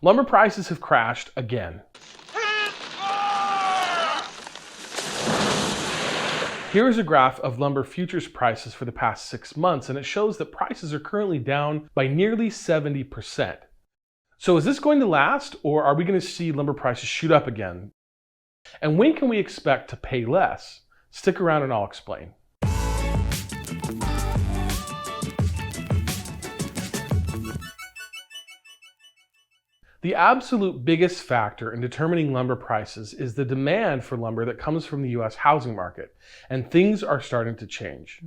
Lumber prices have crashed again. Here is a graph of lumber futures prices for the past 6 months, and it shows that prices are currently down by nearly 70%. So is this going to last, or are we going to see lumber prices shoot up again? And when can we expect to pay less? Stick around and I'll explain. The absolute biggest factor in determining lumber prices is the demand for lumber that comes from the US housing market, and things are starting to change.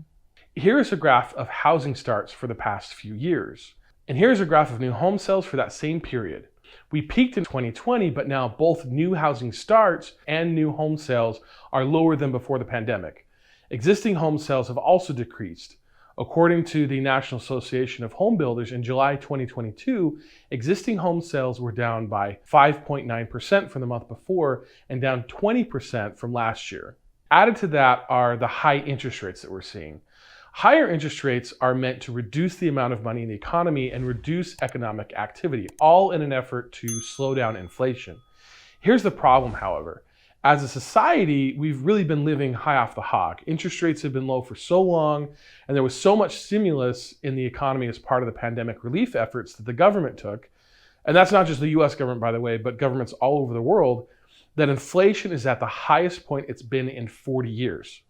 Here is a graph of housing starts for the past few years, and here's a graph of new home sales for that same period. We peaked in 2020, but now both new housing starts and new home sales are lower than before the pandemic. Existing home sales have also decreased. According to the National Association of Home Builders, in July 2022, existing home sales were down by 5.9% from the month before and down 20% from last year. Added to that are the high interest rates that we're seeing. Higher interest rates are meant to reduce the amount of money in the economy and reduce economic activity, all in an effort to slow down inflation. Here's the problem, however. As a society, we've really been living high off the hog. Interest rates have been low for so long, and there was so much stimulus in the economy as part of the pandemic relief efforts that the government took, and that's not just the US government, by the way, but governments all over the world, that inflation is at the highest point it's been in 40 years.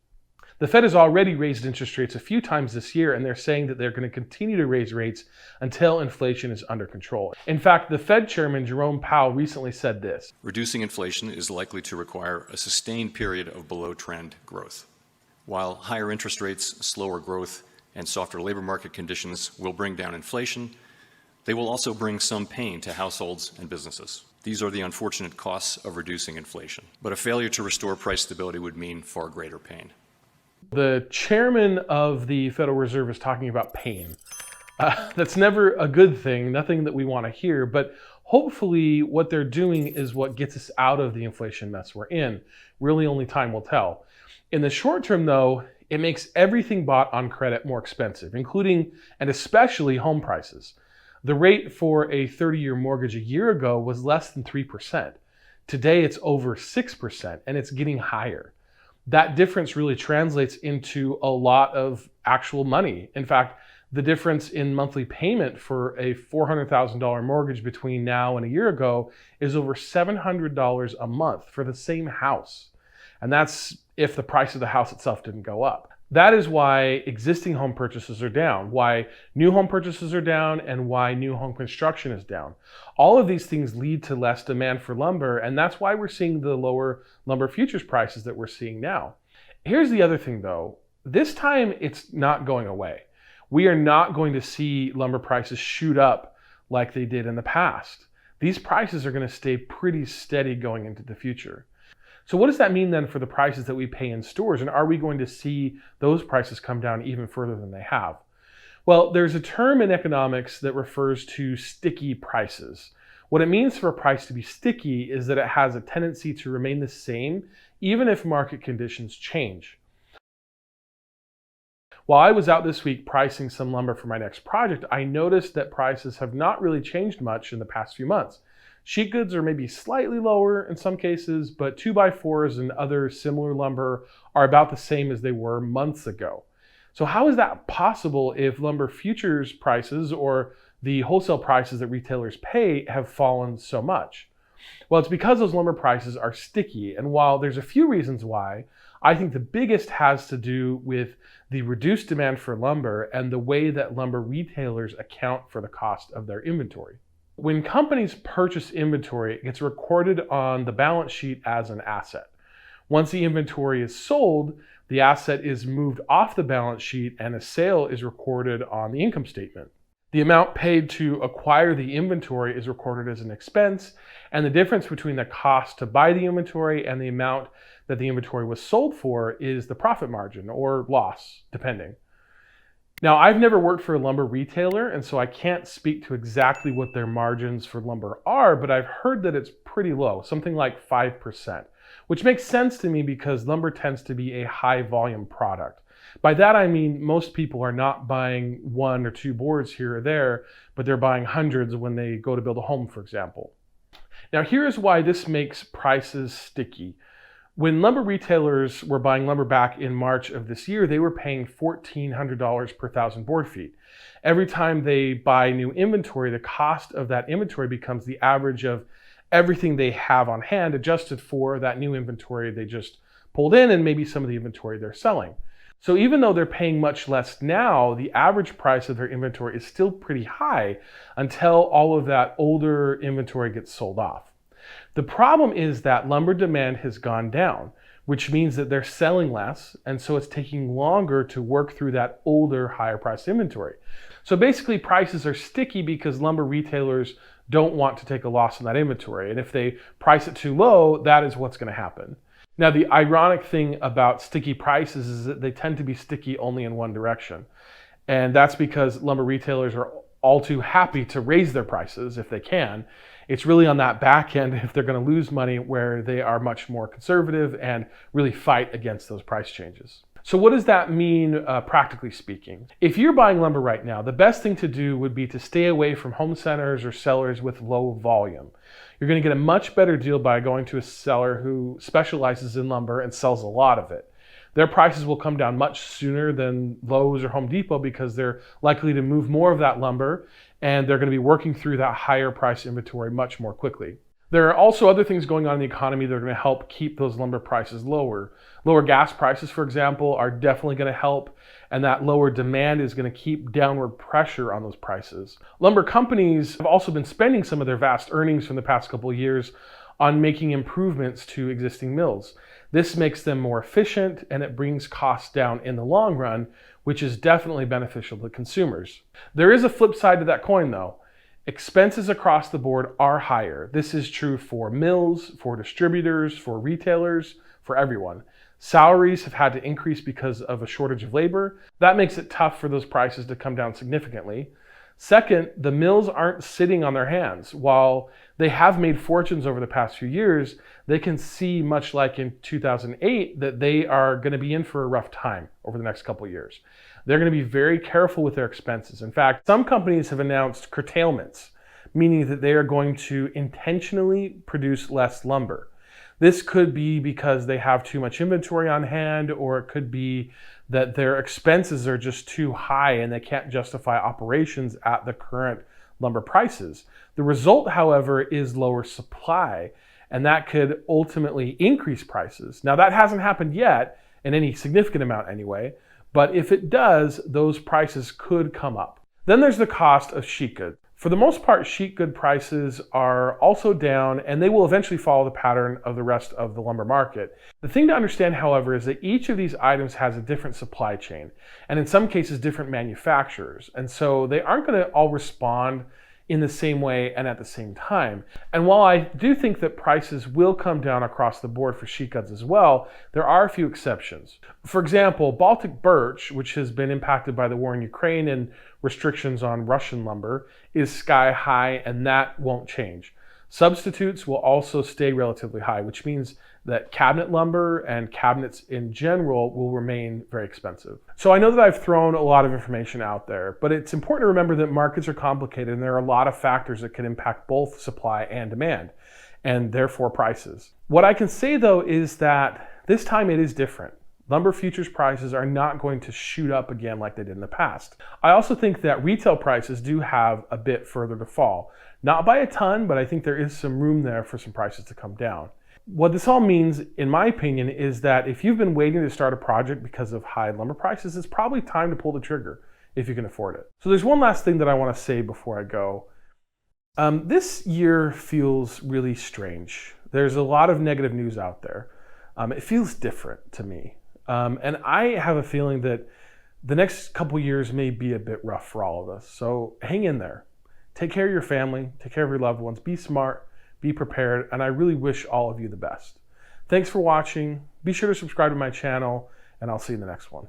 The Fed has already raised interest rates a few times this year, and they're saying that they're going to continue to raise rates until inflation is under control. In fact, the Fed chairman, Jerome Powell, recently said this: "Reducing inflation is likely to require a sustained period of below-trend growth. While higher interest rates, slower growth, and softer labor market conditions will bring down inflation, they will also bring some pain to households and businesses. These are the unfortunate costs of reducing inflation. But a failure to restore price stability would mean far greater pain." The chairman of the Federal Reserve is talking about pain. That's never a good thing, nothing that we want to hear, but hopefully what they're doing is what gets us out of the inflation mess we're in. Really only time will tell. In the short term though, it makes everything bought on credit more expensive, including and especially home prices. The rate for a 30-year mortgage a year ago was less than 3%. Today it's over 6%, and it's getting higher. That difference really translates into a lot of actual money. In fact, the difference in monthly payment for a $400,000 mortgage between now and a year ago is over $700 a month for the same house. And that's if the price of the house itself didn't go up. That is why existing home purchases are down, why new home purchases are down, and why new home construction is down. All of these things lead to less demand for lumber, and that's why we're seeing the lower lumber futures prices that we're seeing now. Here's the other thing though. This time it's not going away. We are not going to see lumber prices shoot up like they did in the past. These prices are going to stay pretty steady going into the future. So what does that mean then for the prices that we pay in stores? And are we going to see those prices come down even further than they have? Well, there's a term in economics that refers to sticky prices. What it means for a price to be sticky is that it has a tendency to remain the same even if market conditions change. While I was out this week pricing some lumber for my next project, I noticed that prices have not really changed much in the past few months. Sheet goods are maybe slightly lower in some cases, but 2x4s and other similar lumber are about the same as they were months ago. So how is that possible if lumber futures prices or the wholesale prices that retailers pay have fallen so much? Well, it's because those lumber prices are sticky. And while there's a few reasons why, I think the biggest has to do with the reduced demand for lumber and the way that lumber retailers account for the cost of their inventory. When companies purchase inventory, it gets recorded on the balance sheet as an asset. Once the inventory is sold, the asset is moved off the balance sheet and a sale is recorded on the income statement. The amount paid to acquire the inventory is recorded as an expense, and the difference between the cost to buy the inventory and the amount that the inventory was sold for is the profit margin or loss, depending. Now, I've never worked for a lumber retailer, and so I can't speak to exactly what their margins for lumber are, but I've heard that it's pretty low, something like 5%, which makes sense to me because lumber tends to be a high volume product. By that I mean most people are not buying 1 or 2 boards here or there, but they're buying hundreds when they go to build a home, for example. Now here's why this makes prices sticky. When lumber retailers were buying lumber back in March of this year, they were paying $1,400 per 1,000 board feet. Every time they buy new inventory, the cost of that inventory becomes the average of everything they have on hand, adjusted for that new inventory they just pulled in and maybe some of the inventory they're selling. So even though they're paying much less now, the average price of their inventory is still pretty high until all of that older inventory gets sold off. The problem is that lumber demand has gone down, which means that they're selling less, and so it's taking longer to work through that older, higher priced inventory. So basically prices are sticky because lumber retailers don't want to take a loss on that inventory, and if they price it too low, that is what's going to happen. Now, the ironic thing about sticky prices is that they tend to be sticky only in one direction, and that's because lumber retailers are all too happy to raise their prices if they can. It's really on that back end if they're going to lose money where they are much more conservative and really fight against those price changes. So what does that mean practically speaking? If you're buying lumber right now, the best thing to do would be to stay away from home centers or sellers with low volume. You're going to get a much better deal by going to a seller who specializes in lumber and sells a lot of it. Their prices will come down much sooner than Lowe's or Home Depot because they're likely to move more of that lumber and they're going to be working through that higher price inventory much more quickly. There are also other things going on in the economy that are going to help keep those lumber prices lower. Lower gas prices, for example, are definitely going to help, and that lower demand is going to keep downward pressure on those prices. Lumber companies have also been spending some of their vast earnings from the past couple of years on making improvements to existing mills. This makes them more efficient and it brings costs down in the long run, which is definitely beneficial to consumers. There is a flip side to that coin though. Expenses across the board are higher. This is true for mills, for distributors, for retailers, for everyone. Salaries have had to increase because of a shortage of labor. That makes it tough for those prices to come down significantly. Second, the mills aren't sitting on their hands. While they have made fortunes over the past few years, they can see, much like in 2008, that they are going to be in for a rough time over the next couple of years. They're going to be very careful with their expenses. In fact, some companies have announced curtailments, meaning that they are going to intentionally produce less lumber. This could be because they have too much inventory on hand, or it could be that their expenses are just too high and they can't justify operations at the current lumber prices. The result, however, is lower supply, and that could ultimately increase prices. Now, that hasn't happened yet in any significant amount anyway, but if it does, those prices could come up. Then there's the cost of sheet goods. For the most part, sheet good prices are also down, and they will eventually follow the pattern of the rest of the lumber market. The thing to understand, however, is that each of these items has a different supply chain, and in some cases different manufacturers. And so they aren't going to all respond in the same way and at the same time. And while I do think that prices will come down across the board for sheet goods as well, there are a few exceptions. For example, Baltic birch, which has been impacted by the war in Ukraine and restrictions on Russian lumber, is sky high, and that won't change. Substitutes will also stay relatively high, which means that cabinet lumber and cabinets in general will remain very expensive. So I know that I've thrown a lot of information out there, but it's important to remember that markets are complicated and there are a lot of factors that can impact both supply and demand, and therefore prices. What I can say though is that this time it is different. Lumber futures prices are not going to shoot up again like they did in the past. I also think that retail prices do have a bit further to fall. Not by a ton, but I think there is some room there for some prices to come down. What this all means, in my opinion, is that if you've been waiting to start a project because of high lumber prices, it's probably time to pull the trigger if you can afford it. So there's one last thing that I want to say before I go. This year feels really strange. There's a lot of negative news out there. It feels different to me. And I have a feeling that the next couple years may be a bit rough for all of us. So hang in there. Take care of your family, take care of your loved ones, be smart, be prepared, and I really wish all of you the best. Thanks for watching. Be sure to subscribe to my channel, and I'll see you in the next one.